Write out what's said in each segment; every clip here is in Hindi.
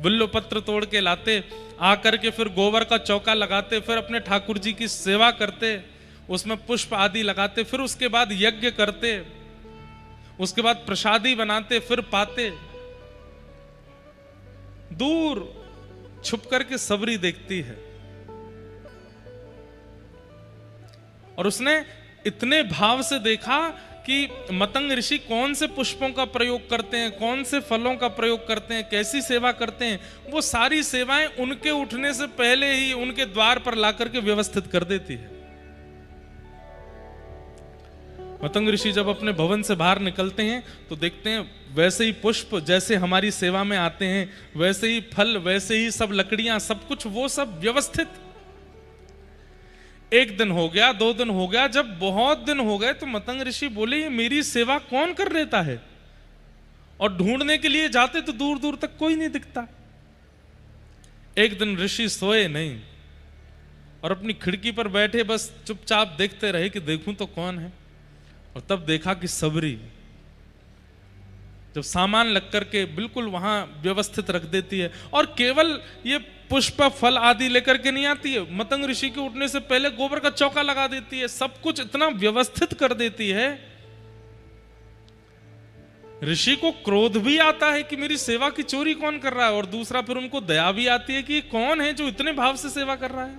बिल्व पत्र तोड़ के लाते, आकर के फिर गोबर का चौका लगाते, फिर अपने ठाकुर जी की सेवा करते, उसमें पुष्प आदि लगाते, फिर उसके बाद यज्ञ करते, उसके बाद प्रसादी बनाते, फिर पाते। दूर छुप करके सबरी देखती है और उसने इतने भाव से देखा कि मतंग ऋषि कौन से पुष्पों का प्रयोग करते हैं, कौन से फलों का प्रयोग करते हैं, कैसी सेवा करते हैं। वो सारी सेवाएं उनके उठने से पहले ही उनके द्वार पर लाकर के व्यवस्थित कर देती है। मतंग ऋषि जब अपने भवन से बाहर निकलते हैं तो देखते हैं वैसे ही पुष्प जैसे हमारी सेवा में आते हैं, वैसे ही फल, वैसे ही सब लकड़ियां, सब कुछ वो सब व्यवस्थित। एक दिन हो गया, 2 दिन हो गया, जब बहुत दिन हो गए तो मतंग ऋषि बोले ये मेरी सेवा कौन कर लेता है। और ढूंढने के लिए जाते तो दूर दूर तक कोई नहीं दिखता। एक दिन ऋषि सोए नहीं और अपनी खिड़की पर बैठे बस चुपचाप देखते रहे कि देखूं तो कौन है। और तब देखा कि सबरी जब सामान लग करके बिल्कुल वहां व्यवस्थित रख देती है, और केवल ये पुष्प फल आदि लेकर के नहीं आती है, मतंग ऋषि के उठने से पहले गोबर का चौका लगा देती है, सब कुछ इतना व्यवस्थित कर देती है। ऋषि को क्रोध भी आता है कि मेरी सेवा की चोरी कौन कर रहा है, और दूसरा फिर उनको दया भी आती है कि कौन है जो इतने भाव से सेवा कर रहा है।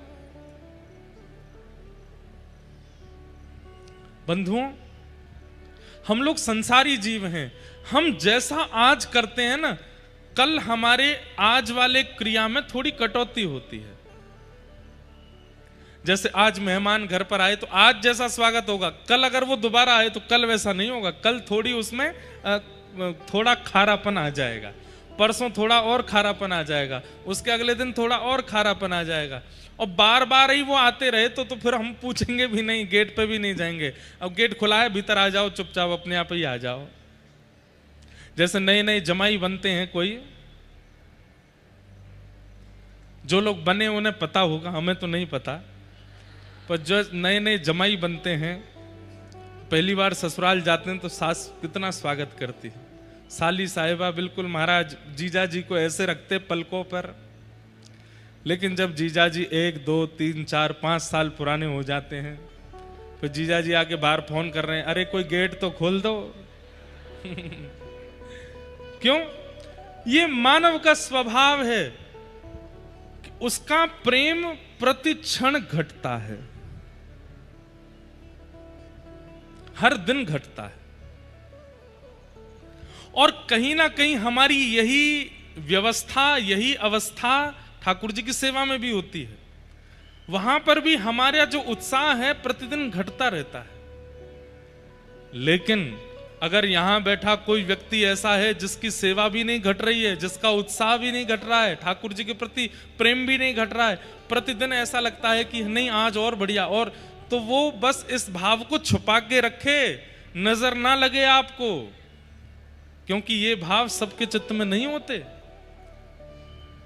बंधुओं, हम लोग संसारी जीव हैं। हम जैसा आज करते हैं ना, कल हमारे आज वाले क्रिया में थोड़ी कटौती होती है। जैसे आज मेहमान घर पर आए तो आज जैसा स्वागत होगा, कल अगर वो दोबारा आए तो कल वैसा नहीं होगा। कल थोड़ी उसमें थोड़ा खारापन आ जाएगा, परसों थोड़ा और खारापन आ जाएगा, उसके अगले दिन थोड़ा और खारापन आ जाएगा। और बार बार ही वो आते रहे तो फिर हम पूछेंगे भी नहीं, गेट पे भी नहीं जाएंगे। अब गेट खुला है, भीतर आ जाओ, चुपचाप अपने आप ही आ जाओ। जैसे नए नए जमाई बनते हैं, कोई जो लोग बने उन्हें पता होगा, हमें तो नहीं पता, पर जो नए नए जमाई बनते हैं पहली बार ससुराल जाते हैं तो सास कितना स्वागत करती है। साली साहिबा बिल्कुल महाराज जीजा जी को ऐसे रखते पलकों पर। लेकिन जब जीजा जी 1, 2, 3, 4, 5 साल पुराने हो जाते हैं, फिर जीजा जी आके बाहर फोन कर रहे हैं, अरे कोई गेट तो खोल दो। क्यों? ये मानव का स्वभाव है कि उसका प्रेम प्रति क्षण घटता है, हर दिन घटता है। और कहीं ना कहीं हमारी यही व्यवस्था, यही अवस्था ठाकुर जी की सेवा में भी होती है। वहां पर भी हमारा जो उत्साह है प्रतिदिन घटता रहता है। लेकिन अगर यहां बैठा कोई व्यक्ति ऐसा है जिसकी सेवा भी नहीं घट रही है, जिसका उत्साह भी नहीं घट रहा है, ठाकुर जी के प्रति प्रेम भी नहीं घट रहा है, प्रतिदिन ऐसा लगता है कि नहीं आज और बढ़िया, और तो वो बस इस भाव को छुपा के रखे, नजर ना लगे आपको, क्योंकि ये भाव सबके चित्त में नहीं होते।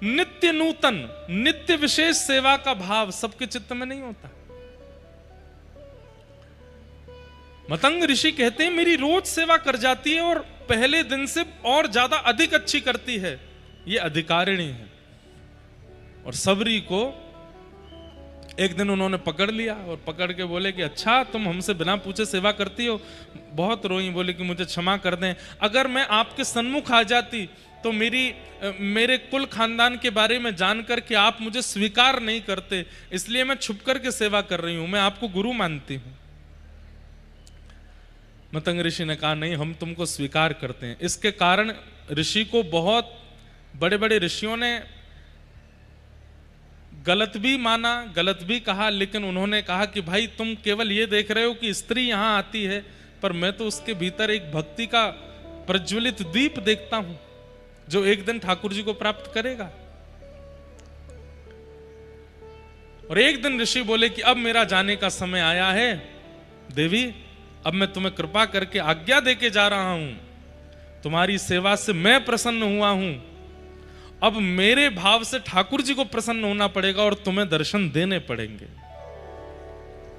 नित्य नूतन, नित्य विशेष सेवा का भाव सबके चित्त में नहीं होता। मतंग ऋषि कहते हैं मेरी रोज सेवा कर जाती है और पहले दिन से और ज्यादा अधिक अच्छी करती है, ये अधिकारिणी है। और सबरी को एक दिन उन्होंने पकड़ लिया और पकड़ के बोले कि अच्छा तुम हमसे बिना पूछे सेवा करती हो। बहुत रोई, बोले कि मुझे क्षमा कर दें, अगर मैं आपके सन्मुख आ जाती तो मेरे कुल खानदान के बारे में जानकर के आप मुझे स्वीकार नहीं करते, इसलिए मैं छुप करके सेवा कर रही हूं, मैं आपको गुरु मानती हूं। मतंग ऋषि ने कहा नहीं, हम तुमको स्वीकार करते हैं। इसके कारण ऋषि को बहुत बड़े बड़े ऋषियों ने गलत भी माना, गलत भी कहा, लेकिन उन्होंने कहा कि भाई तुम केवल ये देख रहे हो कि स्त्री यहां आती है, पर मैं तो उसके भीतर एक भक्ति का प्रज्वलित दीप देखता हूं जो एक दिन ठाकुर जी को प्राप्त करेगा। और एक दिन ऋषि बोले कि अब मेरा जाने का समय आया है देवी, अब मैं तुम्हें कृपा करके आज्ञा देके जा रहा हूं, तुम्हारी सेवा से मैं प्रसन्न हुआ हूं, अब मेरे भाव से ठाकुर जी को प्रसन्न होना पड़ेगा और तुम्हें दर्शन देने पड़ेंगे।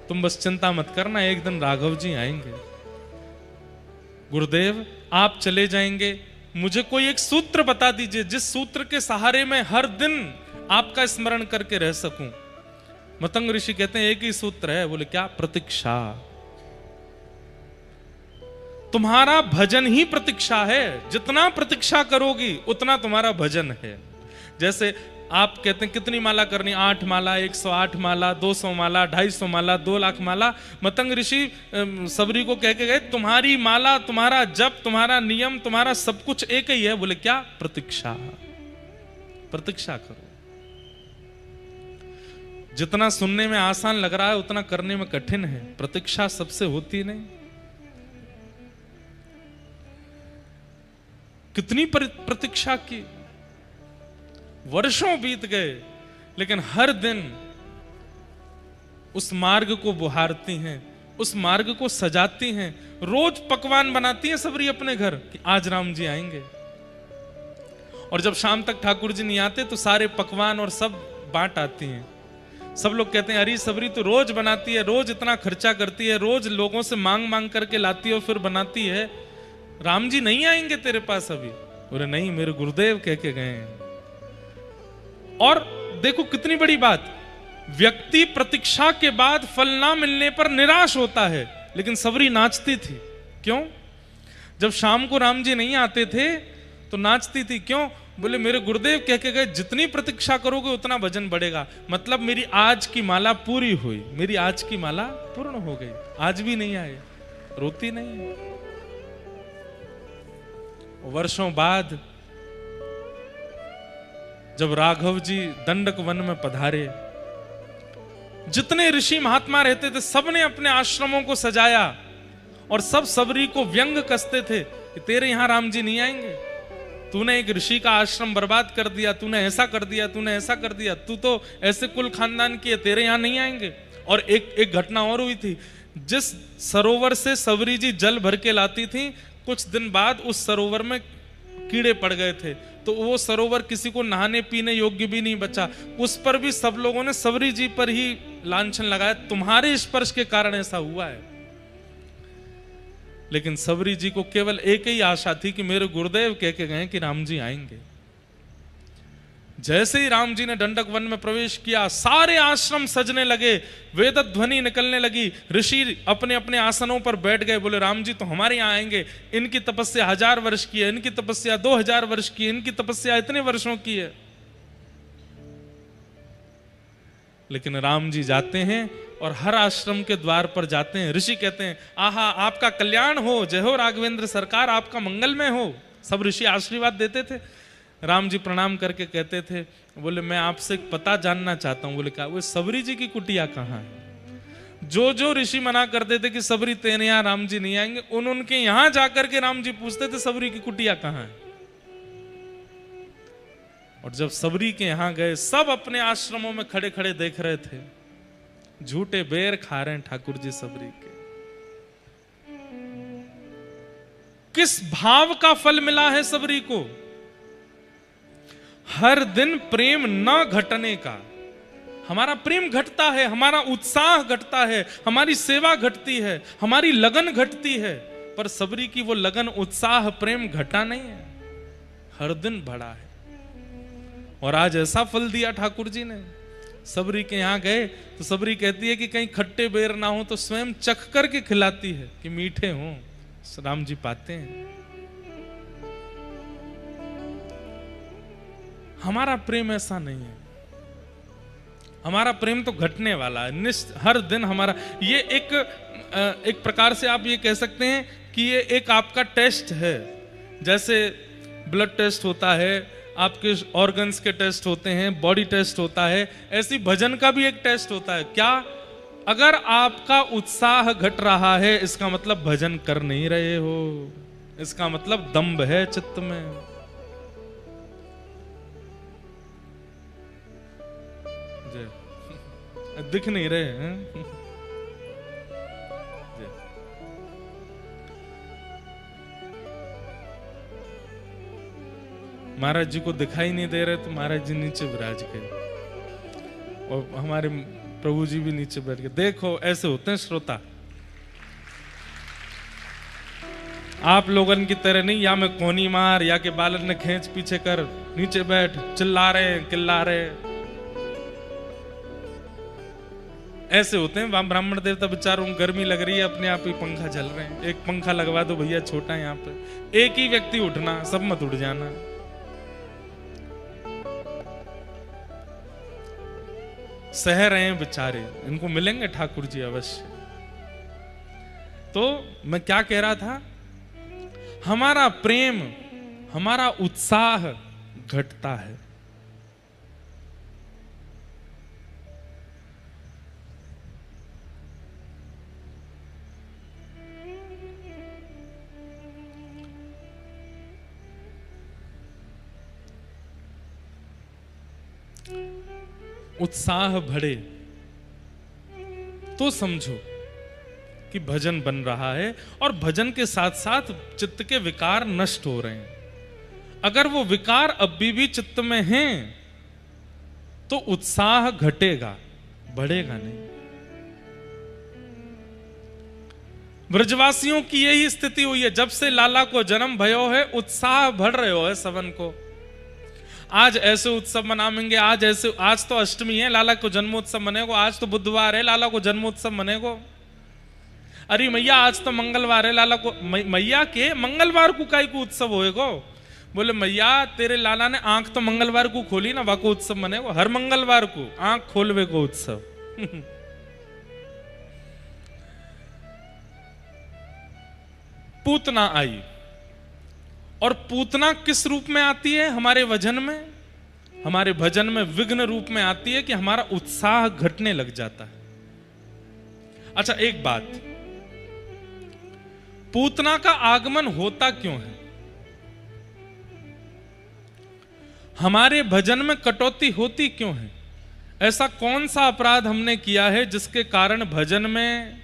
तुम बस चिंता मत करना, एक दिन राघव जी आएंगे, गुरुदेव आप चले जाएंगे, मुझे कोई एक सूत्र बता दीजिए जिस सूत्र के सहारे मैं हर दिन आपका स्मरण करके रह सकूं। मतंग ऋषि कहते हैं एक ही सूत्र है। बोले क्या? प्रतीक्षा। तुम्हारा भजन ही प्रतीक्षा है। जितना प्रतीक्षा करोगी उतना तुम्हारा भजन है। जैसे आप कहते हैं कितनी माला करनी? 8 माला, 108 माला, 200 माला, 250 माला, 2 लाख माला। मतंग ऋषि सबरी को कह के गए तुम्हारी माला, तुम्हारा जप, तुम्हारा नियम, तुम्हारा सब कुछ एक ही है। बोले क्या? प्रतीक्षा। प्रतीक्षा करो। जितना सुनने में आसान लग रहा है उतना करने में कठिन है। प्रतीक्षा सबसे होती नहीं। कितनी प्रतीक्षा की, वर्षों बीत गए, लेकिन हर दिन उस मार्ग को बुहारती हैं, उस मार्ग को सजाती हैं। रोज पकवान बनाती हैं सबरी अपने घर कि आज राम जी आएंगे। और जब शाम तक ठाकुर जी नहीं आते तो सारे पकवान और सब बांट आती हैं। सब लोग कहते हैं अरे सबरी तो रोज बनाती है, रोज इतना खर्चा करती है, रोज लोगों से मांग मांग करके लाती है और फिर बनाती है। राम जी नहीं आएंगे तेरे पास अभी? बोले नहीं, मेरे गुरुदेव कह के गए हैं। और देखो कितनी बड़ी बात, व्यक्ति प्रतीक्षा के बाद फल ना मिलने पर निराश होता है, लेकिन सबरी नाचती थी। क्यों? जब शाम को राम जी नहीं आते थे तो नाचती थी। क्यों? बोले मेरे गुरुदेव कह के गए जितनी प्रतीक्षा करोगे उतना भजन बढ़ेगा। मतलब मेरी आज की माला पूरी हुई, मेरी आज की माला पूर्ण हो गई। आज भी नहीं आए, रोती नहीं। वर्षों बाद जब राघव जी दंडक वन में पधारे, जितने ऋषि महात्मा रहते थे सबने अपने आश्रमों को सजाया और सब सबरी को व्यंग कसते थे कि तेरे यहां राम जी नहीं आएंगे, तूने एक ऋषि का आश्रम बर्बाद कर दिया, तूने ऐसा कर दिया, तूने ऐसा कर दिया, तू तो ऐसे कुल खानदान की है, तेरे यहां नहीं आएंगे। और एक घटना और हुई थी, जिस सरोवर से सबरी जी जल भर के लाती थी, कुछ दिन बाद उस सरोवर में कीड़े पड़ गए थे, तो वो सरोवर किसी को नहाने पीने योग्य भी नहीं बचा। उस पर भी सब लोगों ने सबरी जी पर ही लांछन लगाया, तुम्हारे स्पर्श के कारण ऐसा हुआ है। लेकिन सबरी जी को केवल एक ही आशा थी कि मेरे गुरुदेव कह के गए कि राम जी आएंगे। जैसे ही राम जी ने दंडक वन में प्रवेश किया, सारे आश्रम सजने लगे, वेद ध्वनि निकलने लगी, ऋषि अपने अपने आसनों पर बैठ गए। बोले राम जी तो हमारे यहाँ आएंगे, इनकी तपस्या 1000 वर्ष की है, इनकी तपस्या 2000 वर्ष की है, इनकी तपस्या इतने वर्षों की है। लेकिन राम जी जाते हैं और हर आश्रम के द्वार पर जाते हैं। ऋषि कहते हैं आहा आपका कल्याण हो, जय हो राघवेंद्र सरकार, आपका मंगलमय हो। सब ऋषि आशीर्वाद देते थे। राम जी प्रणाम करके कहते थे, बोले मैं आपसे एक पता जानना चाहता हूं। बोले क्या? वो सबरी जी की कुटिया कहाँ है? जो ऋषि मना करते थे कि सबरी तेरे यहाँ राम जी नहीं आएंगे, उनके यहां जाकर के राम जी पूछते थे सबरी की कुटिया कहाँ है। और जब सबरी के यहां गए, सब अपने आश्रमों में खड़े खड़े देख रहे थे, झूठे बेर खा रहे हैं ठाकुर जी सबरी के। किस भाव का फल मिला है सबरी को? हर दिन प्रेम न घटने का। हमारा प्रेम घटता है, हमारा उत्साह घटता है, हमारी सेवा घटती है, हमारी लगन घटती है, पर सबरी की वो लगन, उत्साह, प्रेम घटा नहीं है, हर दिन बढ़ा है। और आज ऐसा फल दिया ठाकुर जी ने। सबरी के यहां गए तो सबरी कहती है कि कहीं खट्टे बेर ना हो तो स्वयं चख करके खिलाती है कि मीठे हों। राम जी पाते हैं। हमारा प्रेम ऐसा नहीं है। हमारा प्रेम तो घटने वाला है हर दिन। हमारा ये एक प्रकार से आप ये कह सकते हैं कि ये एक आपका टेस्ट है। जैसे ब्लड टेस्ट होता है, आपके ऑर्गन्स के टेस्ट होते हैं, बॉडी टेस्ट होता है, ऐसी भजन का भी एक टेस्ट होता है। क्या? अगर आपका उत्साह घट रहा है, इसका मतलब भजन कर नहीं रहे हो, इसका मतलब दंभ है चित्त में। दिख नहीं रहे हैं। महाराज जी को दिखाई नहीं दे रहे तो महाराज जी नीचे विराज गए और हमारे प्रभु जी भी नीचे बैठ गए। देखो ऐसे होते हैं श्रोता। आप लोगन की तरह नहीं, या मैं कोनी मार या के बालन ने खींच पीछे कर नीचे बैठ चिल्ला रहे किल्ला रहे, ऐसे होते हैं। वहां ब्राह्मण देवता बेचारों को गर्मी लग रही है, अपने आप ही पंखा चल रहे हैं, एक पंखा लगवा दो भैया छोटा है यहाँ पे, एक ही व्यक्ति उठना, सब मत उठ जाना। सह रहे हैं बेचारे, इनको मिलेंगे ठाकुर जी अवश्य। तो मैं क्या कह रहा था, हमारा प्रेम, हमारा उत्साह घटता है। उत्साह बढ़े तो समझो कि भजन बन रहा है, और भजन के साथ साथ चित्त के विकार नष्ट हो रहे हैं। अगर वो विकार अब भी चित्त में हैं तो उत्साह घटेगा, बढ़ेगा नहीं। ब्रजवासियों की यही स्थिति हुई है, जब से लाला को जन्म भयो है उत्साह बढ़ रहे हो है सबन को। आज ऐसे उत्सव मनाएंगे, आज तो अष्टमी है, लाला को जन्मोत्सव मनेगो, आज तो बुधवार है, लाला को जन्मोत्सव मनेगो। अरे मैया आज तो मंगलवार है, लाला को मैया के मंगलवार को काई को उत्सव होएगो। बोले मैया तेरे लाला ने आंख तो मंगलवार को खोली ना, वाको उत्सव मनेगो, हर मंगलवार को आंख खोलवे को उत्सव। पूतना आई, और पूतना किस रूप में आती है हमारे भजन में, हमारे भजन में विघ्न रूप में आती है कि हमारा उत्साह घटने लग जाता है। अच्छा एक बात, पूतना का आगमन होता क्यों है? हमारे भजन में कटौती होती क्यों है? ऐसा कौन सा अपराध हमने किया है जिसके कारण भजन में,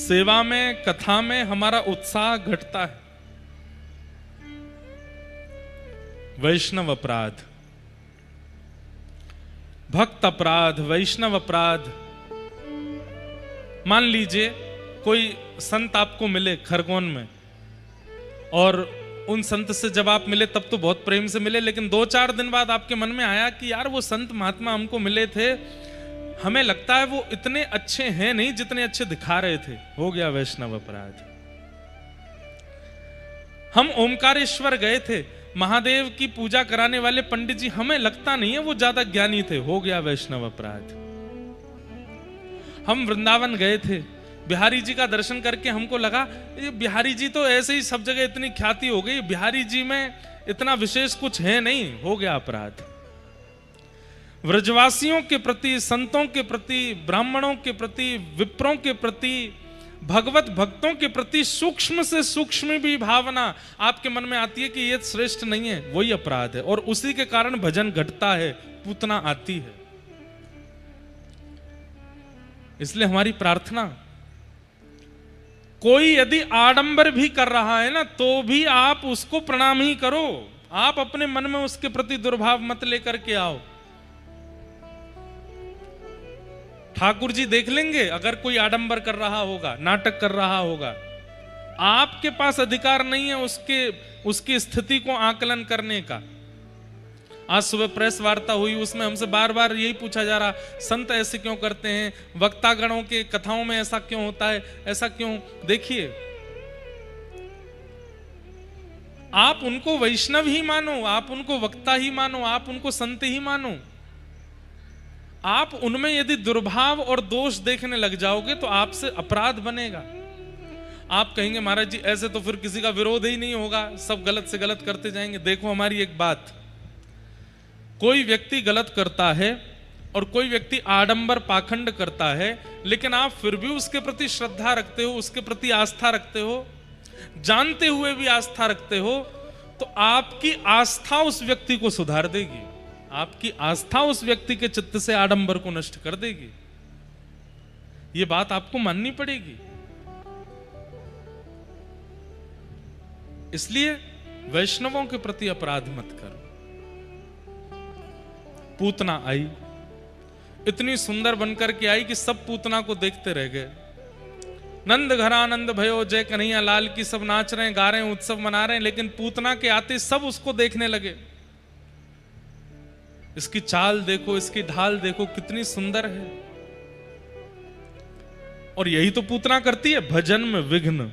सेवा में, कथा में हमारा उत्साह घटता है? वैष्णव अपराध, भक्त अपराध, वैष्णव अपराध। मान लीजिए कोई संत आपको मिले खरगोन में, और उन संत से जब आप मिले तब तो बहुत प्रेम से मिले, लेकिन 2-4 दिन बाद आपके मन में आया कि यार वो संत महात्मा हमको मिले थे, हमें लगता है वो इतने अच्छे हैं नहीं जितने अच्छे दिखा रहे थे। हो गया वैष्णव अपराध। हम ओमकारेश्वर गए थे, महादेव की पूजा कराने वाले पंडित जी, हमें लगता नहीं है वो ज्यादा ज्ञानी थे। हो गया वैष्णव अपराध। हम वृंदावन गए थे, बिहारी जी का दर्शन करके हमको लगा ये बिहारी जी तो ऐसे ही सब जगह इतनी ख्याति हो गई, बिहारी जी में इतना विशेष कुछ है नहीं। हो गया अपराध। व्रजवासियों के प्रति, संतों के प्रति, ब्राह्मणों के प्रति, विप्रों के प्रति, भगवत भक्तों के प्रति सूक्ष्म से सूक्ष्म भी भावना आपके मन में आती है कि ये श्रेष्ठ नहीं है, वही अपराध है, और उसी के कारण भजन घटता है, पूतना आती है। इसलिए हमारी प्रार्थना, कोई यदि आडंबर भी कर रहा है ना, तो भी आप उसको प्रणाम ही करो। आप अपने मन में उसके प्रति दुर्भाव मत लेकर के आओ। ठाकुर जी देख लेंगे अगर कोई आडंबर कर रहा होगा, नाटक कर रहा होगा। आपके पास अधिकार नहीं है उसकी स्थिति को आकलन करने का। आज सुबह प्रेस वार्ता हुई, उसमें हमसे बार बार यही पूछा जा रहा, संत ऐसे क्यों करते हैं, वक्तागणों के कथाओं में ऐसा क्यों होता है, ऐसा क्यों? देखिए, आप उनको वैष्णव ही मानो, आप उनको वक्ता ही मानो, आप उनको संत ही मानो। आप उनमें यदि दुर्भाव और दोष देखने लग जाओगे तो आपसे अपराध बनेगा। आप कहेंगे महाराज जी ऐसे तो फिर किसी का विरोध ही नहीं होगा, सब गलत से गलत करते जाएंगे। देखो हमारी एक बात, कोई व्यक्ति गलत करता है और कोई व्यक्ति आडंबर पाखंड करता है, लेकिन आप फिर भी उसके प्रति श्रद्धा रखते हो, उसके प्रति आस्था रखते हो, जानते हुए भी आस्था रखते हो, तो आपकी आस्था उस व्यक्ति को सुधार देगी। आपकी आस्था उस व्यक्ति के चित्त से आडंबर को नष्ट कर देगी। यह बात आपको माननी पड़ेगी। इसलिए वैष्णवों के प्रति अपराध मत करो। पूतना आई, इतनी सुंदर बनकर के आई कि सब पूतना को देखते रह गए। नंद घरानंद भयो जय कन्हैया लाल की, सब नाच रहे हैं, गा रहे हैं, उत्सव मना रहे हैं, लेकिन पूतना के आते सब उसको देखने लगे। इसकी चाल देखो, इसकी ढाल देखो, कितनी सुंदर है। और यही तो पूतना करती है, भजन में विघ्न,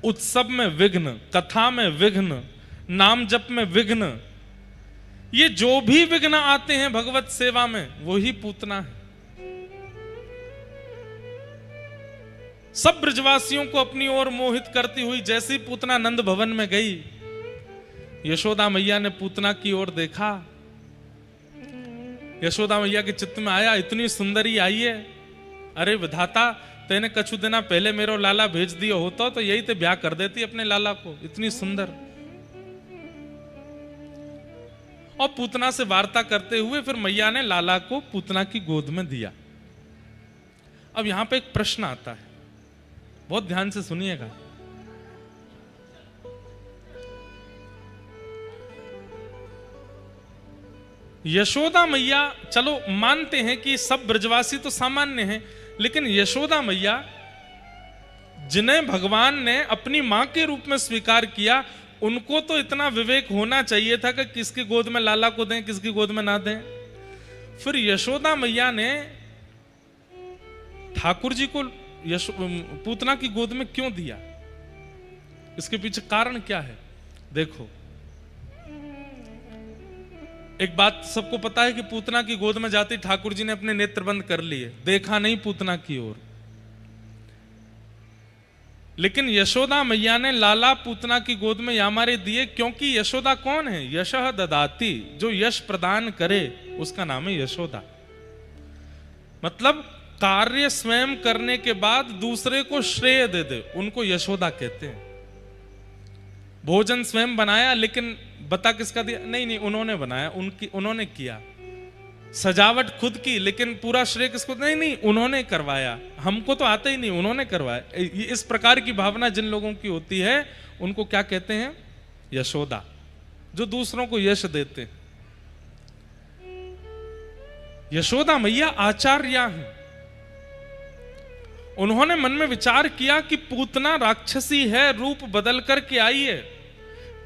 उत्सव में विघ्न, कथा में विघ्न, नाम जप में विघ्न। ये जो भी विघ्न आते हैं भगवत सेवा में, वही पूतना है। सब ब्रजवासियों को अपनी ओर मोहित करती हुई जैसी पूतना नंद भवन में गई, यशोदा मैया ने पूतना की ओर देखा। यशोदा मैया के चित्त में आया, इतनी सुंदरी आई है, अरे विधाता तेने कछु दिना पहले मेरो लाला भेज दिया होता तो यही ते ब्याह कर देती अपने लाला को, इतनी सुंदर। और पूतना से वार्ता करते हुए फिर मैया ने लाला को पूतना की गोद में दिया। अब यहां पे एक प्रश्न आता है, बहुत ध्यान से सुनिएगा। यशोदा मैया, चलो मानते हैं कि सब ब्रजवासी तो सामान्य हैं, लेकिन यशोदा मैया जिन्हें भगवान ने अपनी मां के रूप में स्वीकार किया, उनको तो इतना विवेक होना चाहिए था कि किसकी गोद में लाला को दें, किसकी गोद में ना दें। फिर यशोदा मैया ने ठाकुर जी को पूतना की गोद में क्यों दिया? इसके पीछे कारण क्या है? देखो, एक बात सबको पता है कि पूतना की गोद में जाती ठाकुर जी ने अपने नेत्र बंद कर लिए, देखा नहीं पूतना की ओर। लेकिन यशोदा मैया ने लाला पूतना की गोद में यामारे दिए, क्योंकि यशोदा कौन है? यशः ददाती, जो यश प्रदान करे उसका नाम है यशोदा। मतलब कार्य स्वयं करने के बाद दूसरे को श्रेय दे दे, उनको यशोदा कहते हैं। भोजन स्वयं बनाया, लेकिन बता किसका दिया? नहीं नहीं, उन्होंने बनाया, उन्होंने किया। सजावट खुद की, लेकिन पूरा श्रेय किसको? नहीं नहीं, उन्होंने करवाया, हमको तो आता ही नहीं, उन्होंने करवाया। इस प्रकार की भावना जिन लोगों की होती है, उनको क्या कहते हैं? यशोदा, जो दूसरों को यश देते हैं। यशोदा मैया आचार्या हैं। उन्होंने मन में विचार किया कि पूतना राक्षसी है, रूप बदल करके आई है,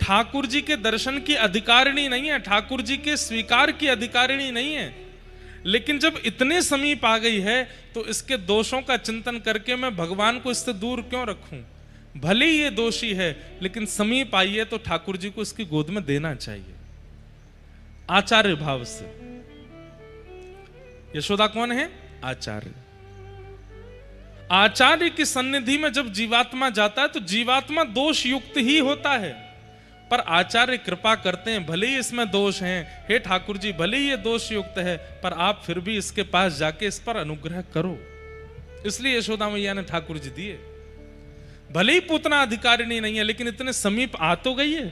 ठाकुर जी के दर्शन की अधिकारिणी नहीं है, ठाकुर जी के स्वीकार की अधिकारिणी नहीं है। लेकिन जब इतने समीप आ गई है तो इसके दोषों का चिंतन करके मैं भगवान को इससे दूर क्यों रखूं? भले ही ये दोषी है, लेकिन समीप आई है तो ठाकुर जी को इसकी गोद में देना चाहिए, आचार्य भाव से। यशोदा कौन है? आचार्य। आचार्य की सन्निधि में जब जीवात्मा जाता है तो जीवात्मा दोष युक्त ही होता है, पर आचार्य कृपा करते हैं, भले ही इसमें दोष हैं, हे ठाकुर जी भले ही ये दोष युक्त है, पर आप फिर भी इसके पास जाके इस पर अनुग्रह करो। इसलिए यशोदा मैया ने ठाकुर जी दिए। भले ही पूतना अधिकारिणी नहीं है, लेकिन इतने समीप आ तो गई है,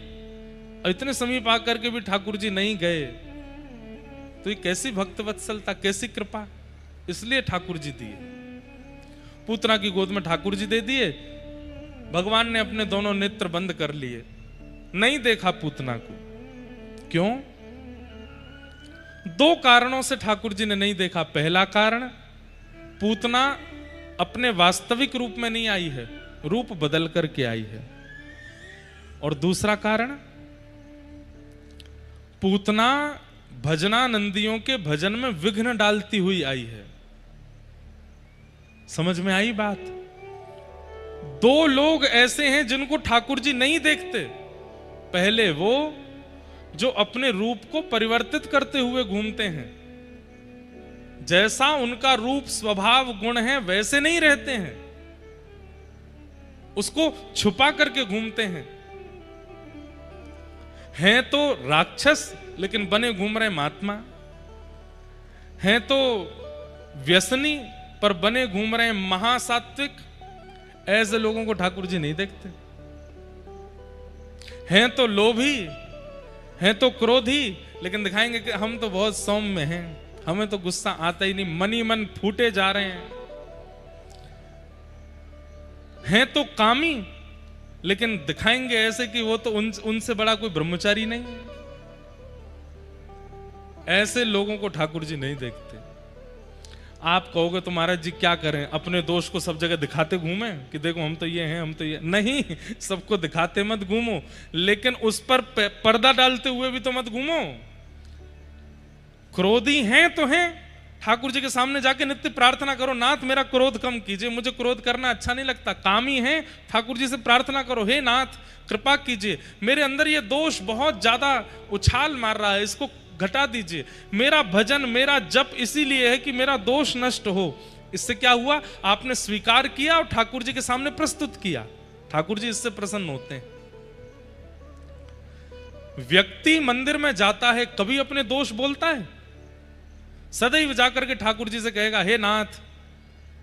और इतने समीप आकर के भी ठाकुर जी नहीं गए, तो ये कैसी भक्त वत्सलता, कैसी कृपा। इसलिए ठाकुर जी दिए। पूतना की गोद में ठाकुर जी दे दिए। भगवान ने अपने दोनों नेत्र बंद कर लिए, नहीं देखा पूतना को। क्यों? दो कारणों से ठाकुर जी ने नहीं देखा। पहला कारण, पूतना अपने वास्तविक रूप में नहीं आई है, रूप बदल करके आई है। और दूसरा कारण, पूतना भजनानंदियों के भजन में विघ्न डालती हुई आई है। समझ में आई बात? दो लोग ऐसे हैं जिनको ठाकुर जी नहीं देखते। पहले वो जो अपने रूप को परिवर्तित करते हुए घूमते हैं, जैसा उनका रूप स्वभाव गुण है वैसे नहीं रहते हैं, उसको छुपा करके घूमते हैं तो राक्षस लेकिन बने घूम रहे महात्मा, हैं तो व्यसनी पर बने घूम रहे महासात्विक। ऐसे लोगों को ठाकुर जी नहीं देखते। हैं तो लोभी, हैं तो क्रोधी, लेकिन दिखाएंगे कि हम तो बहुत सौम्य हैं, हमें तो गुस्सा आता ही नहीं, मन ही मन फूटे जा रहे हैं। हैं तो कामी, लेकिन दिखाएंगे ऐसे कि वो तो उनसे बड़ा कोई ब्रह्मचारी नहीं है। ऐसे लोगों को ठाकुर जी नहीं देखते। आप कहोगे तो महाराज जी क्या करें, अपने दोष को सब जगह दिखाते घूमें कि देखो हम तो ये हैं, हम तो ये नहीं। सबको दिखाते मत घूमो, लेकिन उस पर पर्दा डालते हुए भी तो मत घूमो। क्रोधी हैं तो हैं, ठाकुर जी के सामने जाके नित्य प्रार्थना करो, नाथ मेरा क्रोध कम कीजिए, मुझे क्रोध करना अच्छा नहीं लगता। कामी हैं, ठाकुर जी से प्रार्थना करो, हे नाथ कृपा कीजिए, मेरे अंदर ये दोष बहुत ज्यादा उछाल मार रहा है, इसको घटा दीजिए। मेरा भजन मेरा जप इसीलिए है कि मेरा दोष नष्ट हो। इससे क्या हुआ, आपने स्वीकार किया और ठाकुर जी के सामने प्रस्तुत किया, ठाकुर जी इससे प्रसन्न होते हैं। व्यक्ति मंदिर में जाता है, कभी अपने दोष बोलता है? सदैव जाकर के ठाकुर जी से कहेगा, हे नाथ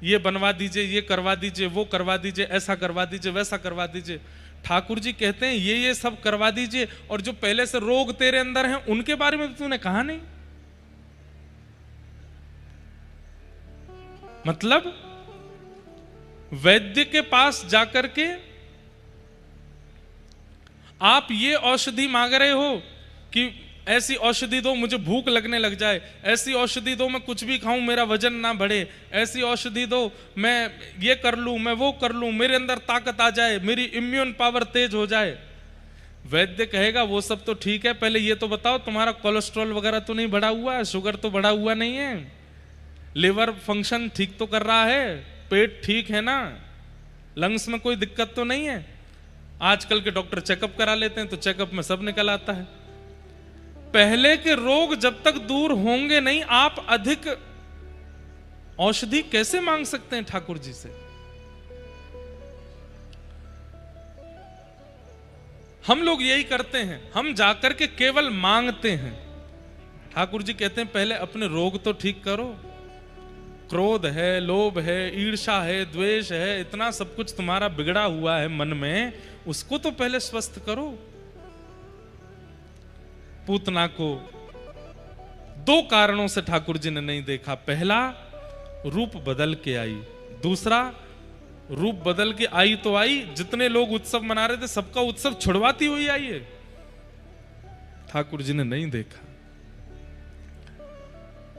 ये बनवा दीजिए, ये करवा दीजिए, वो करवा दीजिए, ऐसा करवा दीजिए, वैसा करवा दीजिए। ठाकुर जी कहते हैं ये सब करवा दीजिए, और जो पहले से रोग तेरे अंदर हैं उनके बारे में तूने कहा नहीं। मतलब वैद्य के पास जाकर के आप ये औषधि मांग रहे हो कि ऐसी औषधि दो मुझे भूख लगने लग जाए, ऐसी औषधि दो मैं कुछ भी खाऊं मेरा वजन ना बढ़े, ऐसी औषधि दो मैं ये कर लूं, मैं वो कर लूं, मेरे अंदर ताकत आ जाए, मेरी इम्यून पावर तेज हो जाए। वैद्य कहेगा वो सब तो ठीक है, पहले ये तो बताओ तुम्हारा कोलेस्ट्रॉल वगैरह तो नहीं बढ़ा हुआ है, शुगर तो बढ़ा हुआ नहीं है, लिवर फंक्शन ठीक तो कर रहा है, पेट ठीक है ना, लंग्स में कोई दिक्कत तो नहीं है। आजकल के डॉक्टर चेकअप करा लेते हैं तो चेकअप में सब निकल आता है। पहले के रोग जब तक दूर होंगे नहीं, आप अधिक औषधि कैसे मांग सकते हैं ठाकुर जी से? हम लोग यही करते हैं, हम जाकर के केवल मांगते हैं। ठाकुर जी कहते हैं पहले अपने रोग तो ठीक करो। क्रोध है, लोभ है, ईर्ष्या है, द्वेष है, इतना सब कुछ तुम्हारा बिगड़ा हुआ है मन में, उसको तो पहले स्वस्थ करो। पूतना को दो कारणों से ठाकुर जी ने नहीं देखा। पहला, रूप बदल के आई। दूसरा, रूप बदल के आई तो आई, जितने लोग उत्सव मना रहे थे सबका उत्सव छुड़वाती हुई आई है, ठाकुर जी ने नहीं देखा।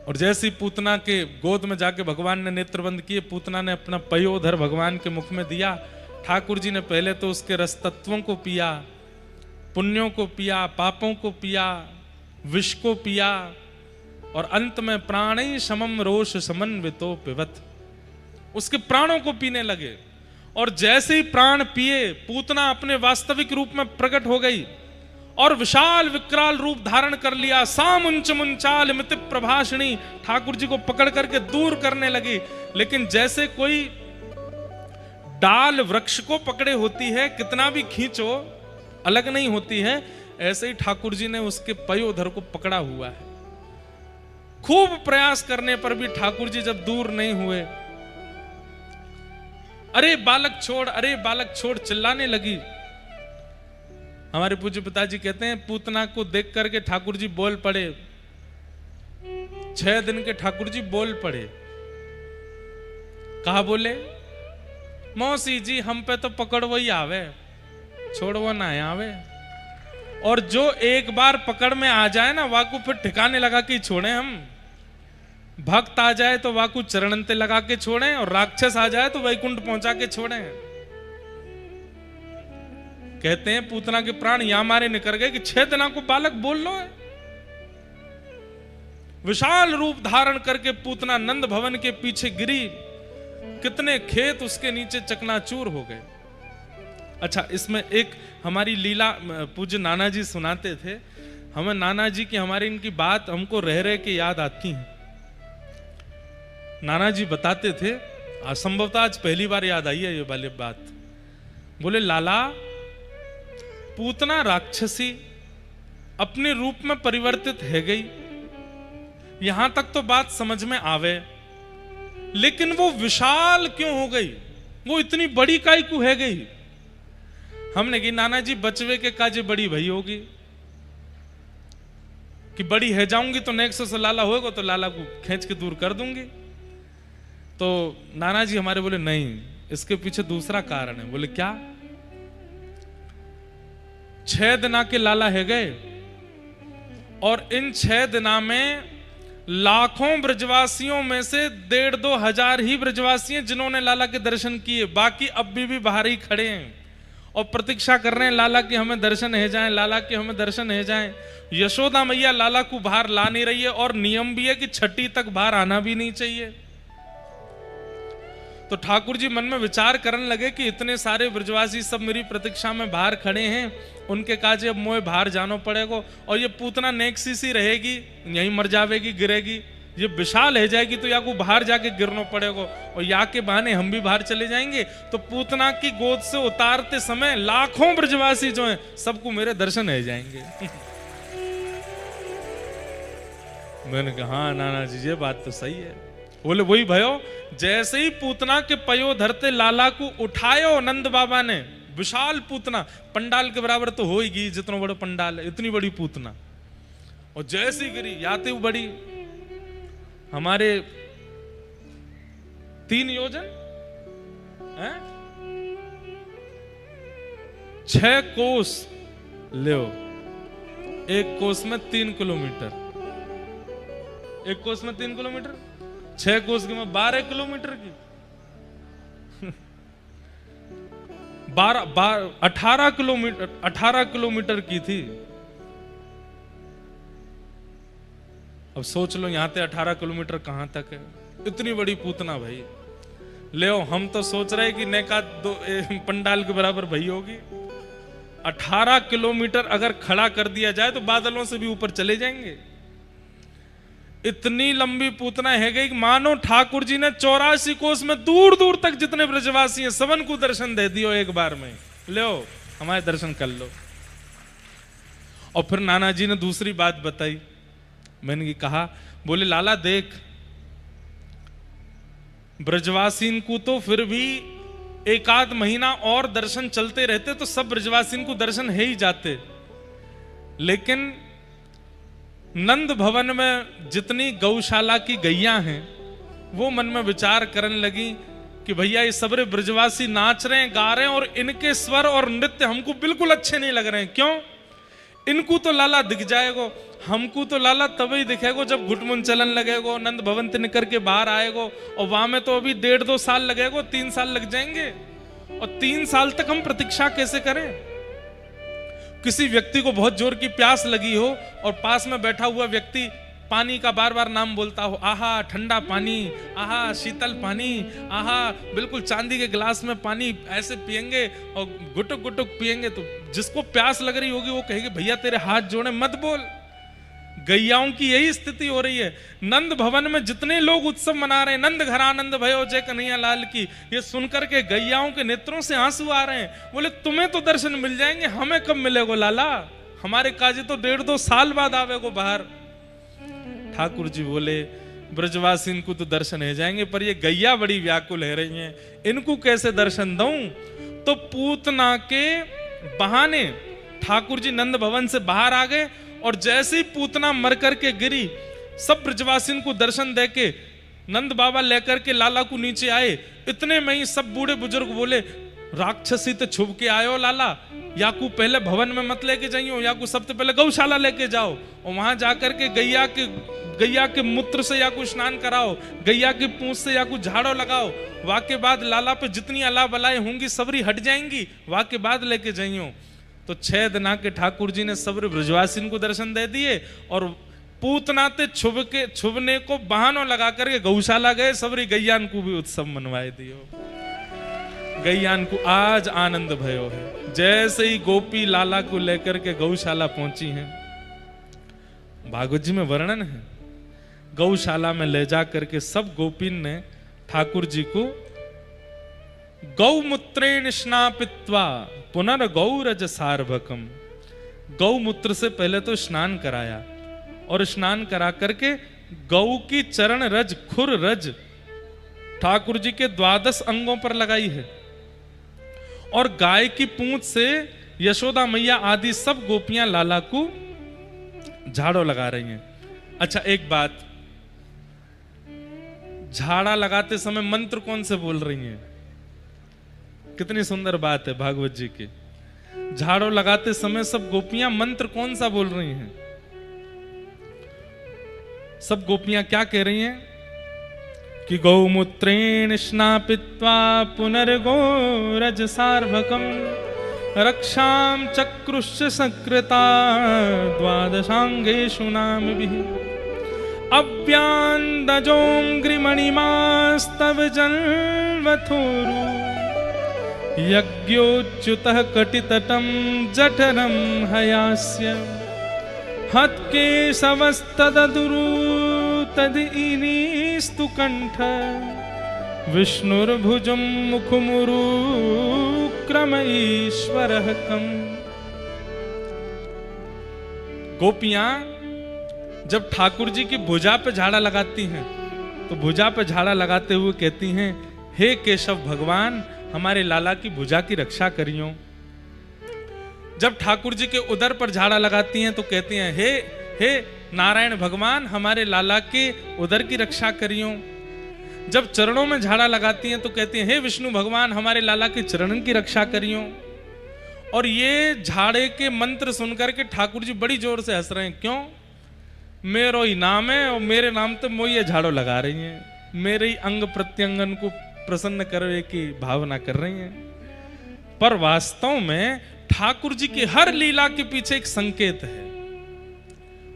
और जैसी पूतना के गोद में जाके भगवान ने नेत्र बंद किए, पूतना ने अपना पयोधर भगवान के मुख में दिया। ठाकुर जी ने पहले तो उसके रस तत्वों को पिया, पुण्यों को पिया, पापों को पिया, विष को पिया, और अंत में प्राणी समम रोष समन्वितो पिबत, उसके प्राणों को पीने लगे। और जैसे ही प्राण पिए, पूतना अपने वास्तविक रूप में प्रकट हो गई और विशाल विकराल रूप धारण कर लिया। सामुंच मुंचाल मिति प्रभाषिणी, ठाकुर जी को पकड़ करके दूर करने लगी। लेकिन जैसे कोई डाल वृक्ष को पकड़े होती है, कितना भी खींचो अलग नहीं होती है, ऐसे ही ठाकुर जी ने उसके पयोधर को पकड़ा हुआ है। खूब प्रयास करने पर भी ठाकुर जी जब दूर नहीं हुए, अरे बालक छोड़, अरे बालक छोड़ चिल्लाने लगी। हमारे पूज्य पिताजी कहते हैं पूतना को देख करके ठाकुर जी बोल पड़े। 6 दिन के ठाकुर जी बोल पड़े। कहा बोले, मौसी जी हम पे तो पकड़ो ही आवे, छोड़ो ना आवे। और जो एक बार पकड़ में आ जाए ना, वाकू फिर ठिकाने लगा के छोड़े हम। भक्त आ जाए तो वाकू चरणंते लगा के छोड़े, और राक्षस आ जाए तो वैकुंठ पहुंचा के छोड़े। कहते हैं पूतना के प्राण यहां मारे निकल गए कि 6 दिना को बालक बोल लो है। विशाल रूप धारण करके पूतना नंद भवन के पीछे गिरी, कितने खेत उसके नीचे चकनाचूर हो गए। अच्छा, इसमें एक हमारी लीला पूज्य नाना जी सुनाते थे हमें। नाना जी की हमारी इनकी बात हमको रह रह के याद आती है। नाना जी बताते थे, असंभवतः आज पहली बार याद आई है ये वाली बात। बोले, लाला पूतना राक्षसी अपने रूप में परिवर्तित है गई, यहां तक तो बात समझ में आवे, लेकिन वो विशाल क्यों हो गई, वो इतनी बड़ी काई को है गई? हमने कही नाना जी बचवे के काजे बड़ी भई होगी, कि बड़ी है जाऊंगी तो नेक्स्ट से लाला होगा तो लाला को खींच के दूर कर दूंगी। तो नाना जी हमारे बोले नहीं, इसके पीछे दूसरा कारण है। बोले क्या? 6 दिना के लाला है गए, और इन 6 दिना में लाखों ब्रजवासियों में से 1,500-2 हजार ही ब्रजवासी हैं जिन्होंने लाला के दर्शन किए, बाकी अब भी बाहर ही खड़े हैं और प्रतीक्षा कर रहे हैं लाला के हमें दर्शन है जाएं, लाला के हमें दर्शन है जाएं। यशोदा मैया लाला को बाहर ला नहीं रही है और नियम भी है कि छठी तक बाहर आना भी नहीं चाहिए। तो ठाकुर जी मन में विचार करने लगे कि इतने सारे ब्रजवासी सब मेरी प्रतीक्षा में बाहर खड़े हैं, उनके काजे अब मोए बाहर जाना पड़ेगा और ये पूतना नेक्सी सी रहेगी, यहीं मर जावेगी, गिरेगी, ये विशाल है जाएगी तो या को बाहर जाके गिरना पड़ेगा और या के बहाने हम भी बाहर चले जाएंगे। तो पूतना की गोद से उतारते समय लाखों ब्रजवासी जो हैं सबको मेरे दर्शन है जाएंगे। मैंने कहा हाँ नाना जी ये बात तो सही है। बोले वही भयो, जैसे ही पूतना के पयो धरते लाला को उठायो नंद बाबा ने, विशाल पूतना, पंडाल के बराबर तो हो ही गई, जितना बड़ा पंडाल है इतनी बड़ी पूतना, और जैसी गिरी याते वो बड़ी हमारे 3 योजन है, 6 कोस ले, एक कोस में 3 किलोमीटर, एक कोस में 3 किलोमीटर, 6 कोस की में 12 किलोमीटर की 18 किलोमीटर की थी। अब सोच लो यहां से 18 किलोमीटर कहां तक है, इतनी बड़ी पूतना भाई। ले हम तो सोच रहे कि नेका पंडाल के बराबर भाई होगी। 18 किलोमीटर अगर खड़ा कर दिया जाए तो बादलों से भी ऊपर चले जाएंगे। इतनी लंबी पूतना है गई, मानो ठाकुर जी ने 84 कोस में दूर दूर तक जितने ब्रजवासी हैं सबन को दर्शन दे दियो एक बार में, लो हमारे दर्शन कर लो। और फिर नाना जी ने दूसरी बात बताई, मैंने कहा बोले लाला देख, ब्रजवासीन को तो फिर भी 1 महीना और दर्शन चलते रहते तो सब ब्रजवासीन को दर्शन है ही जाते, लेकिन नंद भवन में जितनी गौशाला की गैया हैं वो मन में विचार करने लगी कि भैया ये सबरे ब्रजवासी नाच रहे हैं, गा रहे हैं और इनके स्वर और नृत्य हमको बिल्कुल अच्छे नहीं लग रहे हैं। क्यों? इनको तो लाला दिख जाएगो, हमको तो लाला तभी दिखेगो जब घुटमुन चलन लगेगो, नंद भवन से निकल के बाहर आएगो, और वहां में तो अभी 1.5-2 साल लगेगो, 3 साल लग जाएंगे, और 3 साल तक हम प्रतीक्षा कैसे करें? किसी व्यक्ति को बहुत जोर की प्यास लगी हो और पास में बैठा हुआ व्यक्ति पानी का बार बार नाम बोलता हो, आहा ठंडा पानी, आहा शीतल पानी, आहा बिल्कुल चांदी के गिलास में पानी ऐसे पिएंगे और गुटुक गुटुक पिएंगे, तो जिसको प्यास लग रही होगी वो कहेगी भैया तेरे हाथ जोड़े मत बोल। गैयाओं की यही स्थिति हो रही है। नंद भवन में जितने लोग उत्सव मना रहे हैं, नंद घरानंद भयो जय कन्हैया लाल की, ये सुनकर के गैयाओं के नेत्रों से आंसू आ रहे हैं। बोले तुम्हें तो दर्शन मिल जाएंगे, हमें कब मिलेगो लाला, हमारे काजी तो 1.5-2 साल बाद आवेगो बाहर। ठाकुर जी बोले ब्रजवासी को तो दर्शन है जाएंगे, पर ये गैया बड़ी व्याकुल है रही हैं, इनको कैसे दर्शन दूं? तो पूतना के बहाने ठाकुर जी नंद भवन से बाहर आ गए, और जैसे ही पूतना मर करके गिरी, सब ब्रजवासियों को दर्शन देके नंद बाबा लेकर के लाला को नीचे आए। इतने में ही सब बूढ़े बुजुर्ग बोले राक्षसी तो छुप के आयो लाला, या को पहले भवन में मत लेके जाइयो, या को सबसे पहले गौशाला लेके जाओ और वहां जाकर के गैया के मूत्र से या को स्नान कराओ, गैया की पूंछ से या को झाड़ो लगाओ, वहां के बाद लाला पे जितनी अला बलाएं होंगी सबरी हट जाएंगी, वहां के बाद लेके जाइयो। तो 6 दिन के ठाकुर जी ने सब ब्रजवासियों को दर्शन दे दिए और पूतना ते छुबने को बहानों लगा करके गौशाला गए, सबरी गैयान को भी उत्सव मनवाए दियो। गैयान को आज आनंद भयो है। जैसे ही गोपी लाला को लेकर के गौशाला पहुंची हैं, भागवत जी में वर्णन है, गौशाला में ले जा करके सब गोपीन ने ठाकुर जी को गौमूत्रेण स्नापित्वा पुनर्गौरज सार्वकम, गौमूत्र से पहले तो स्नान कराया और स्नान करा करके गौ की चरण रज खुर रज ठाकुर जी के 12 अंगों पर लगाई है, और गाय की पूंछ से यशोदा मैया आदि सब गोपियां लाला को झाड़ो लगा रही हैं। अच्छा एक बात, झाड़ा लगाते समय मंत्र कौन से बोल रही हैं? कितनी सुंदर बात है भागवत जी की। झाड़ो लगाते समय सब गोपियां मंत्र कौन सा बोल रही हैं? सब गोपियां क्या कह रही हैं कि गौमूत्रेण स्नापित्वा पुनर्गोरज सार्वकम रक्षां चक्रुश्च सकृता द्वादशांगेषु नामभिः अव्यान्दजोऽङ्घ्रिमणिमास्तव जन्वथोरु यज्ञोच्युतः कटितटं जठरं हयास्य हत्केशवस्तदुरु तदिनीस्तु कंठ विष्णुर्भुजं मुखमुरु क्रम ईश्वरः कम। गोपियां जब ठाकुर जी की भुजा पे झाड़ा लगाती हैं तो भुजा पे झाड़ा लगाते हुए कहती हैं, हे केशव भगवान हमारे लाला की भुजा की रक्षा करियो। जब ठाकुर जी के उदर पर झाड़ा लगाती हैं तो कहती हैं, हे नारायण भगवान हमारे लाला के उदर की रक्षा करियो। जब चरणों में झाड़ा लगाती हैं तो कहती हैं, हे विष्णु भगवान हमारे लाला के चरणों की रक्षा करियो। और ये झाड़े के मंत्र सुनकर के ठाकुर जी बड़ी जोर से हंस रहे हैं। क्यों? मेरो ही नाम है और मेरे नाम तो मोये झाड़ो लगा रही हैं, मेरे ही अंग प्रत्यंगन को प्रसन्न करने की भावना कर रही हैं। पर वास्तव में ठाकुर जी की हर लीला के पीछे एक संकेत है।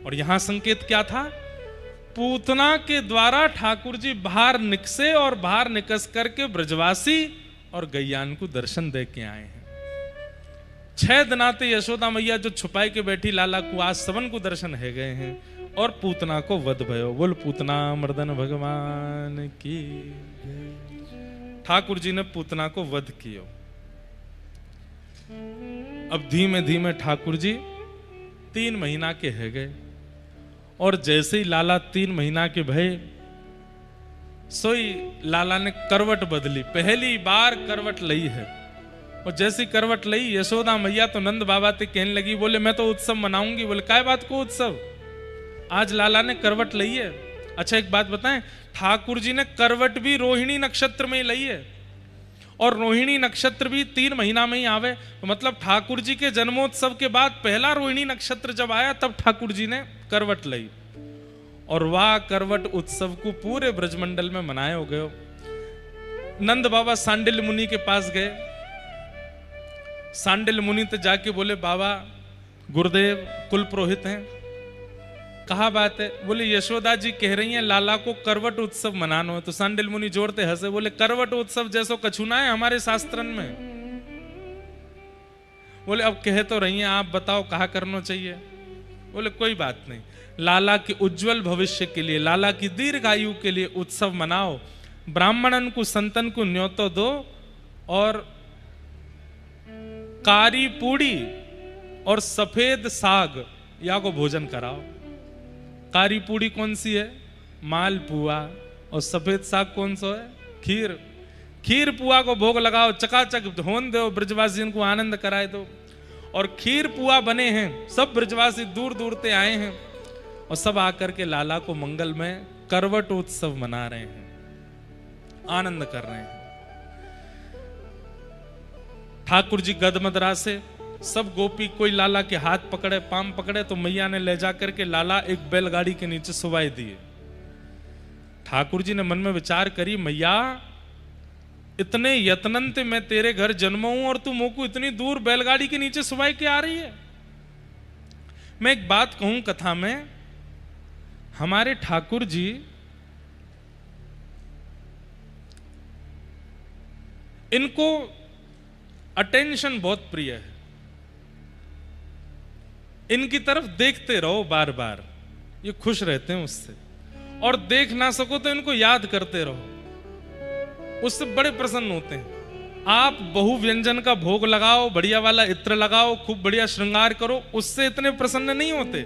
और यहां संकेत क्या था? पूतना के द्वारा ठाकुर जी बाहर निकसे और बाहर निकस करके ब्रजवासी और गैयान को दर्शन दे के आए हैं। 6 दिनाते यशोदा मैया जो छुपाई के बैठी लाला को आज सबन को दर्शन है गए हैं और पूतना को वध भयो। बोल पूतना मर्दन भगवान की। ठाकुर जी ने पूतना को वध किया। अब धीमे धीमे ठाकुर जी 3 महीना के है गए और जैसे ही लाला 3 महीना के भय सोई लाला ने करवट बदली। पहली बार करवट लई है और जैसी करवट लई यशोदा मैया तो नंद बाबा ते कहने लगी, बोले मैं तो उत्सव मनाऊंगी। बोले काय बात को उत्सव? आज लाला ने करवट लई है। अच्छा एक बात बताएं, ठाकुर जी ने करवट भी रोहिणी नक्षत्र में लई है और रोहिणी नक्षत्र भी 3 महीना में ही आवे। तो मतलब ठाकुर जी के जन्मोत्सव के बाद पहला रोहिणी नक्षत्र जब आया तब ठाकुर जी ने करवट लई और वह करवट उत्सव को पूरे ब्रजमंडल में मनाए हो गए। नंद बाबा सांडिल्य मुनि के पास गए। सांडिल्य मुनि तो जाके बोले, बाबा गुरुदेव कुल पुरोहित हैं, कहा बात है? बोले यशोदा जी कह रही हैं लाला को करवट उत्सव मनाना है। तो सांडिल्य मुनि जोरते हंसे, बोले करवट उत्सव जैसो कछुना है हमारे शास्त्रन में। बोले अब कह तो रही हैं, आप बताओ कहा करना चाहिए? बोले कोई बात नहीं, लाला के उज्जवल भविष्य के लिए, लाला की दीर्घायु के लिए उत्सव मनाओ। ब्राह्मणन को संतन को न्योतो दो और कारी पूड़ी और सफेद साग या को भोजन कराओ। कारी पूड़ी कौन सी है? मालपुआ। और सफेद साग कौन सा है? खीर। खीर पुआ को भोग लगाओ, चकाचक होन दो, ब्रजवासियों को आनंद कराए दो। और खीर पुआ बने हैं, सब ब्रजवासी दूर दूर से आए हैं और सब आकर के लाला को मंगल में करवट उत्सव मना रहे हैं, आनंद कर रहे हैं। ठाकुर जी गदमदरा से सब गोपी कोई लाला के हाथ पकड़े, पाम पकड़े तो मैया ने ले जाकर के लाला एक बैलगाड़ी के नीचे सुवाई दिए। ठाकुर जी ने मन में विचार करी, मैया इतने यत्नंत मैं तेरे घर जन्म हूं और तू मोको इतनी दूर बैलगाड़ी के नीचे सुवाई के आ रही है। मैं एक बात कहूं कथा में, हमारे ठाकुर जी इनको अटेंशन बहुत प्रिय है। इनकी तरफ देखते रहो बार बार, ये खुश रहते हैं उससे। और देख ना सको तो इनको याद करते रहो, उससे बड़े प्रसन्न होते हैं। आप बहु व्यंजन का भोग लगाओ, बढ़िया वाला इत्र लगाओ, खूब बढ़िया श्रृंगार करो, उससे इतने प्रसन्न नहीं होते।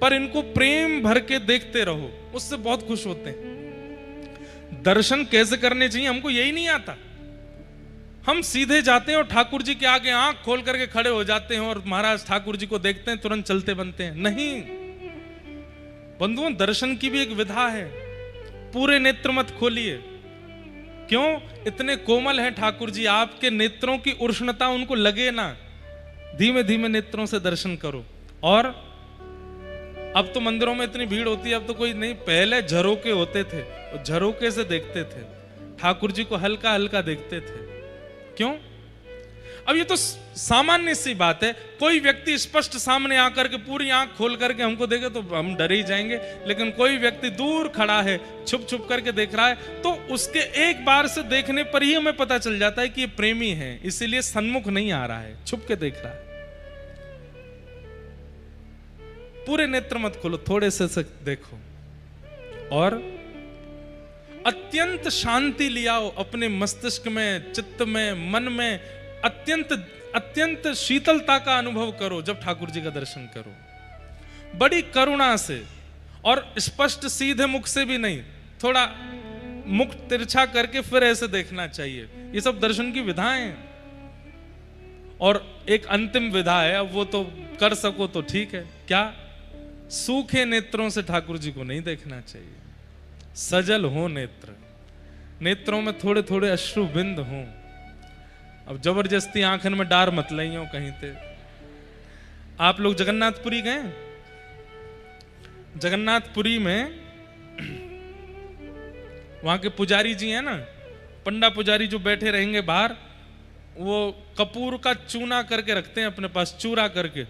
पर इनको प्रेम भर के देखते रहो, उससे बहुत खुश होते हैं। दर्शन कैसे करने चाहिए हमको यही नहीं आता। हम सीधे जाते हैं और ठाकुर जी के आगे आंख खोल करके खड़े हो जाते हैं और महाराज ठाकुर जी को देखते हैं, तुरंत चलते बनते हैं। नहीं बंधुओं, दर्शन की भी एक विधा है। पूरे नेत्र मत खोलिए। क्यों? इतने कोमल हैं ठाकुर जी, आपके नेत्रों की उष्णता उनको लगे ना। धीमे धीमे नेत्रों से दर्शन करो और अब तो मंदिरों में इतनी भीड़ होती है, अब तो कोई नहीं, पहले झरोके होते थे, झरोके से देखते थे ठाकुर जी को, हल्का हल्का देखते थे। क्यों? अब ये तो सामान्य सी बात है, कोई व्यक्ति स्पष्ट सामने आकर के पूरी आंख खोल करके हमको देखे तो हम डर ही जाएंगे, लेकिन कोई व्यक्ति दूर खड़ा है, छुप छुप करके देख रहा है, तो उसके एक बार से देखने पर ही हमें पता चल जाता है कि ये प्रेमी है, इसीलिए सन्मुख नहीं आ रहा है, छुप के देख रहा है। पूरे नेत्र मत खोलो, थोड़े से देखो और अत्यंत शांति लियाओ अपने मस्तिष्क में, चित्त में, मन में, अत्यंत शीतलता का अनुभव करो जब ठाकुर जी का दर्शन करो, बड़ी करुणा से, और स्पष्ट सीधे मुख से भी नहीं, थोड़ा मुख तिरछा करके फिर ऐसे देखना चाहिए। ये सब दर्शन की विधाएं हैं। और एक अंतिम विधा है, अब वो तो कर सको तो ठीक है, क्या? सूखे नेत्रों से ठाकुर जी को नहीं देखना चाहिए, सजल हो नेत्र, नेत्रों में थोड़े थोड़े अश्रु बिंद हों। अब जबरदस्ती आंखन में डार मत लइयो कहीं ते। आप लोग जगन्नाथपुरी गए? जगन्नाथपुरी में वहां के पुजारी जी हैं ना, पंडा पुजारी जो बैठे रहेंगे बाहर, वो कपूर का चूना करके रखते हैं अपने पास, चूरा करके,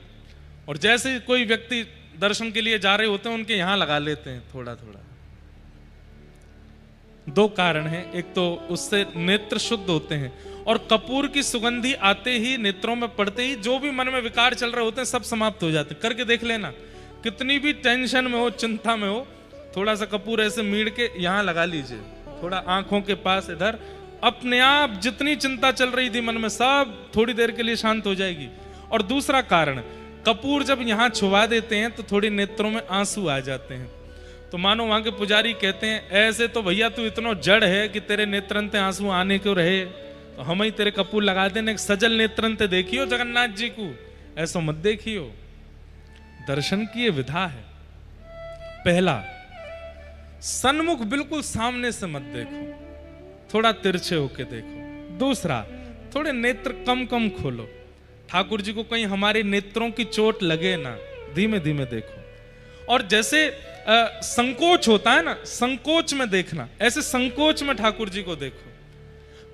और जैसे कोई व्यक्ति दर्शन के लिए जा रहे होते हैं उनके यहां लगा लेते हैं थोड़ा थोड़ा। दो कारण हैं, एक तो उससे नेत्र शुद्ध होते हैं, और कपूर की सुगंधी आते ही, नेत्रों में पड़ते ही, जो भी मन में विकार चल रहे होते हैं सब समाप्त हो जाते हैं। करके देख लेना, कितनी भी टेंशन में हो, चिंता में हो, थोड़ा सा कपूर ऐसे मीड़ के यहां लगा लीजिए, थोड़ा आंखों के पास इधर, अपने आप जितनी चिंता चल रही थी मन में सब थोड़ी देर के लिए शांत हो जाएगी। और दूसरा कारण, कपूर जब यहां छुआ देते हैं तो थोड़ी नेत्रों में आंसू आ जाते हैं, तो मानो वहां के पुजारी कहते हैं ऐसे तो भैया तू इतना जड़ है कि तेरे नेत्रंते आंसू आने क्यों रहे, तो हम ही तेरे कपूर लगा देने, सजल नेत्रंते देखियो जगन्नाथ जी को, ऐसा मत देखियो। दर्शन की ये विधा है। पहला, सन्मुख बिल्कुल सामने से मत देखो, थोड़ा तिरछे होके देखो। दूसरा, थोड़े नेत्र कम कम खोलो, ठाकुर जी को कहीं हमारे नेत्रों की चोट लगे ना, धीमे धीमे देखो। और जैसे संकोच होता है ना, संकोच में देखना, ऐसे संकोच में ठाकुर जी को देखो।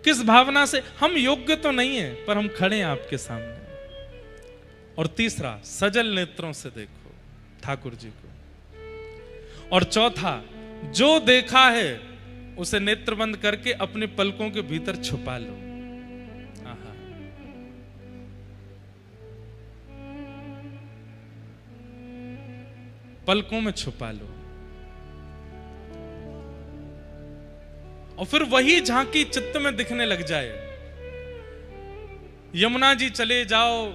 किस भावना से? हम योग्य तो नहीं है पर हम खड़े हैं आपके सामने। और तीसरा, सजल नेत्रों से देखो ठाकुर जी को। और चौथा, जो देखा है उसे नेत्र बंद करके अपने पलकों के भीतर छुपा लो। आहा, पलकों में छुपा लो, और फिर वही झांकी चित्त में दिखने लग जाए। यमुना जी चले जाओ,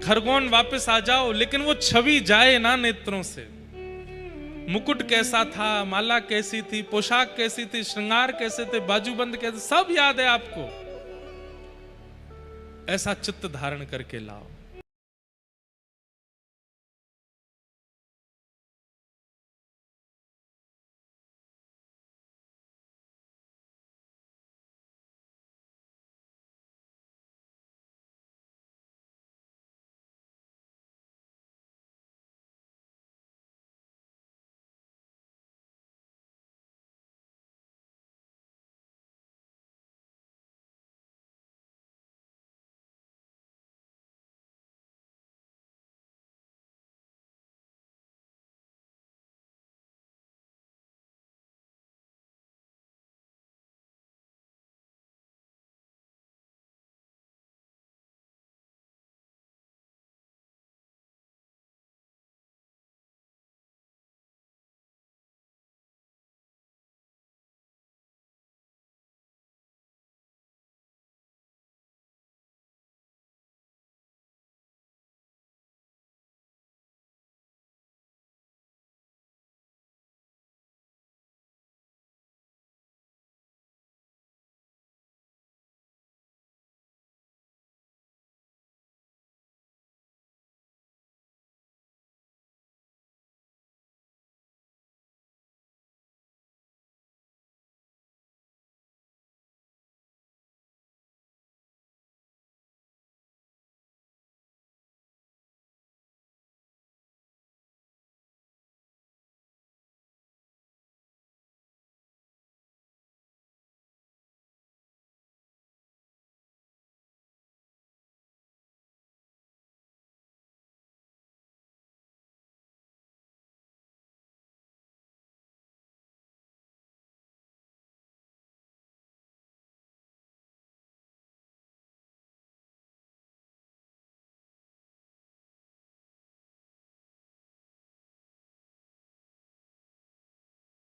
खरगोन वापस आ जाओ, लेकिन वो छवि जाए ना नेत्रों से। मुकुट कैसा था, माला कैसी थी, पोशाक कैसी थी, श्रृंगार कैसे थे, बाजूबंद कैसे, सब याद है आपको। ऐसा चित्त धारण करके लाओ।